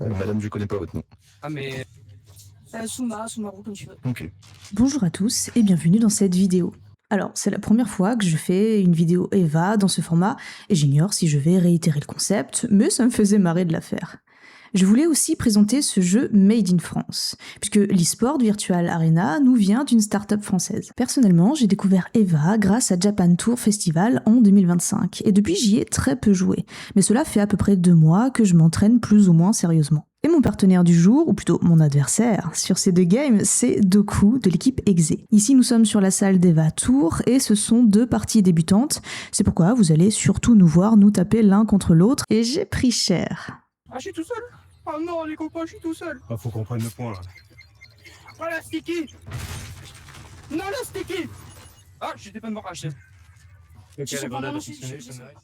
Madame, je connais pas votre nom. Ah mais... Soumaru, comme tu veux. Ok. Bonjour à tous et bienvenue dans cette vidéo. Alors, c'est la première fois que je fais une vidéo Eva dans ce format et j'ignore si je vais réitérer le concept, mais ça me faisait marrer de la faire. Je voulais aussi présenter ce jeu Made in France, puisque l'eSport Virtual Arena nous vient d'une start-up française. Personnellement, j'ai découvert Eva grâce à Japan Tour Festival en 2025, et depuis j'y ai très peu joué, mais cela fait à peu près 2 mois que je m'entraîne plus ou moins sérieusement. Et mon partenaire du jour, ou plutôt mon adversaire, sur ces 2 games, c'est Doku de l'équipe Exe. Ici nous sommes sur la salle d'Eva Tour, et ce sont 2 parties débutantes, c'est pourquoi vous allez surtout nous voir nous taper l'un contre l'autre, et j'ai pris cher. Ah, je suis tout seul. Oh non, les copains, je suis tout seul. Ah, faut qu'on prenne le point là. Oh la sticky. Non, la sticky. Ah, j'étais pas de me racheter. Ok, Je suis la pas bandade dans- a fonctionné, je- ça je- mérite.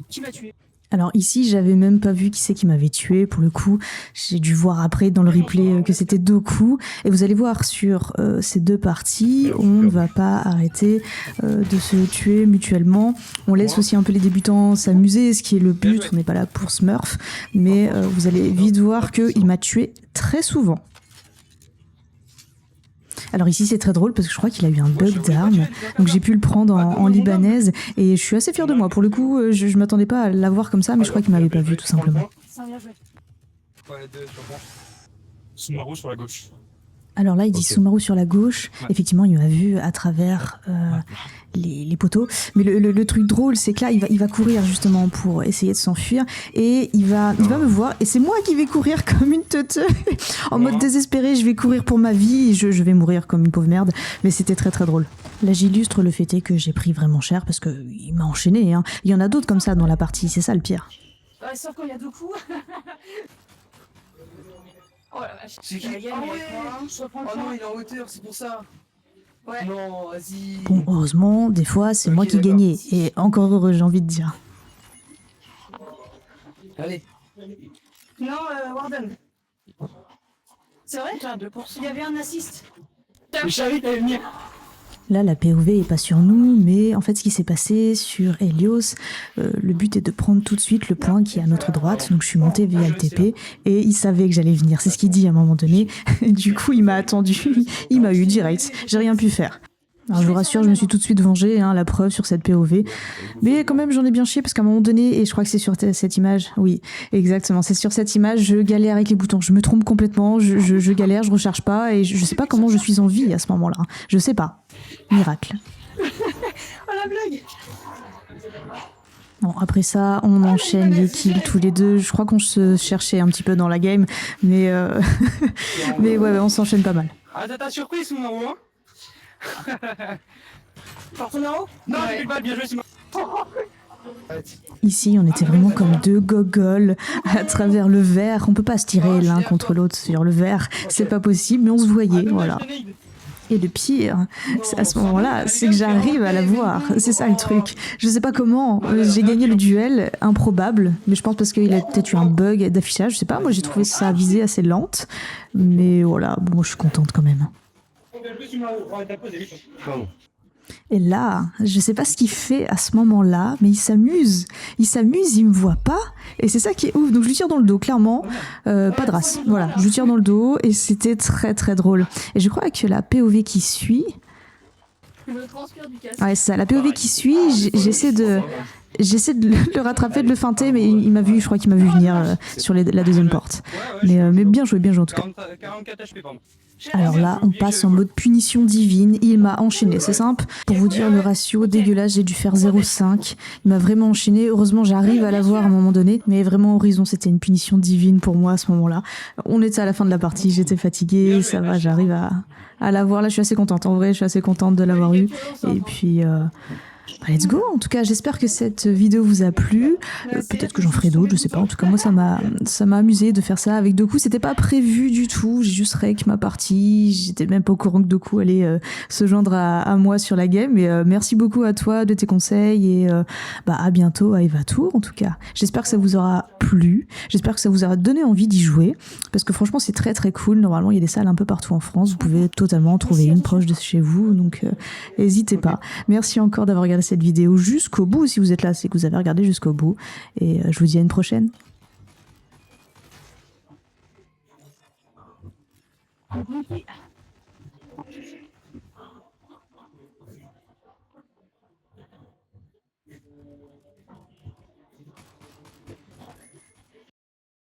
Qui m'a tué? Alors ici, j'avais même pas vu qui c'est qui m'avait tué, pour le coup. J'ai dû voir après dans le replay que c'était Doku. Et vous allez voir sur ces 2 parties, on ne va pas arrêter de se tuer mutuellement. On laisse aussi un peu les débutants s'amuser, ce qui est le but, on n'est pas là pour Smurf. Mais vous allez vite voir qu'il m'a tué très souvent. Alors ici c'est très drôle parce que je crois qu'il a eu un bug d'arme, donc j'ai pu le prendre en libanaise et je suis assez fière de moi. Pour le coup, je m'attendais pas à l'avoir comme ça, mais je crois qu'il m'avait pas vu tout simplement. Ça bien joué. Ouais, 2 sur moi. Soumaru sur la gauche. Alors là il dit Ok. Soumaru sur la gauche, Ouais. effectivement il m'a vu à travers les poteaux, mais le truc drôle c'est que là il va courir justement pour essayer de s'enfuir et il va me voir et c'est moi qui vais courir comme une teuteux en mode désespéré, je vais courir pour ma vie et je vais mourir comme une pauvre merde, mais c'était très très drôle. Là j'illustre le fait est que j'ai pris vraiment cher parce que il m'a enchaîné, hein. Il y en a d'autres comme ça dans la partie, c'est ça le pire. Ouais, sauf quand il y a 2 coups. Oh la vache. C'est qui? La gagne, Ah elle ouais. est point, je reprends le Oh non, point. il est en hauteur, c'est pour ça. Ouais. Non, vas-y. Bon heureusement des fois c'est Ok, moi qui d'accord. gagnais et encore heureux j'ai envie de dire. Allez. Non, Warden. C'est vrai? Il y avait un assist. Mais Charlie, t'allais venir. Là, la POV est pas sur nous, mais en fait, ce qui s'est passé sur Helios, le but est de prendre tout de suite le point qui est à notre droite. Donc, je suis montée via le TP et il savait que j'allais venir. C'est ce qu'il dit à un moment donné. Du coup, il m'a attendu, il m'a eu direct. J'ai rien pu faire. Alors, je vous rassure, je me suis tout de suite vengée, hein, la preuve sur cette POV. Mais quand même, j'en ai bien chié parce qu'à un moment donné, et je crois que c'est sur cette image, oui, exactement, c'est sur cette image, je galère avec les boutons. Je me trompe complètement, je galère, je recharge pas et je sais pas comment je suis en vie à ce moment-là. Je sais pas. Miracle. Oh la blague. Bon, après ça, on enchaîne les kills tous les deux. Je crois qu'on se cherchait un petit peu dans la game, mais mais ouais, on s'enchaîne pas mal. Ah, t'as surprise, Soumaru, hein? Fortunaro? Non, j'ai plus de balle, bien joué, Soumaru. Ici, on était vraiment comme 2 gogoles à travers le verre. On peut pas se tirer l'un contre l'autre sur le verre, c'est pas possible, mais on se voyait, voilà. Et le pire, c'est à ce moment-là, c'est que j'arrive à la voir. C'est ça le truc. Je sais pas comment. J'ai gagné le duel, improbable. Mais je pense parce qu'il a peut-être eu un bug d'affichage. Je sais pas, moi j'ai trouvé sa visée assez lente. Mais voilà, bon, je suis contente quand même. Pardon. Et là, je sais pas ce qu'il fait à ce moment-là, mais il s'amuse. Il s'amuse, il me voit pas. Et c'est ça qui est ouf. Donc je lui tire dans le dos, clairement. Pas de race. Voilà, je lui tire dans le dos et c'était très très drôle. Et je crois que la POV qui suit... Le transpire du casque. Ouais, c'est ça. La POV qui suit, j'essaie de le rattraper, de le feinter, mais il m'a vu, je crois qu'il m'a vu venir sur la deuxième porte. Mais bien joué en tout cas. 44 HP, pardon. Alors là, on passe en mode punition divine. Il m'a enchaîné, c'est simple. Pour vous dire le ratio dégueulasse, j'ai dû faire 0,5. Il m'a vraiment enchaîné. Heureusement, j'arrive à l'avoir à un moment donné. Mais vraiment, Horizon, c'était une punition divine pour moi à ce moment-là. On était à la fin de la partie, j'étais fatiguée. Ça va, j'arrive à l'avoir. Là, je suis assez contente. En vrai, je suis assez contente de l'avoir eu. Et puis... let's go. En tout cas, j'espère que cette vidéo vous a plu. Peut-être que j'en ferai d'autres, je sais pas. En tout cas, moi, ça m'a amusé de faire ça avec Doku. C'était pas prévu du tout. J'ai juste rec ma partie. J'étais même pas au courant que Doku allait se joindre à moi sur la game. Mais merci beaucoup à toi de tes conseils et à bientôt à Eva Tour. En tout cas, j'espère que ça vous aura plu. J'espère que ça vous aura donné envie d'y jouer parce que franchement, c'est très très cool. Normalement, il y a des salles un peu partout en France. Vous pouvez totalement trouver une proche de chez vous. Donc, n'hésitez pas. Merci encore d'avoir regardé cette vidéo jusqu'au bout. Si vous êtes là, c'est que vous avez regardé jusqu'au bout. Et je vous dis à une prochaine. Mickey.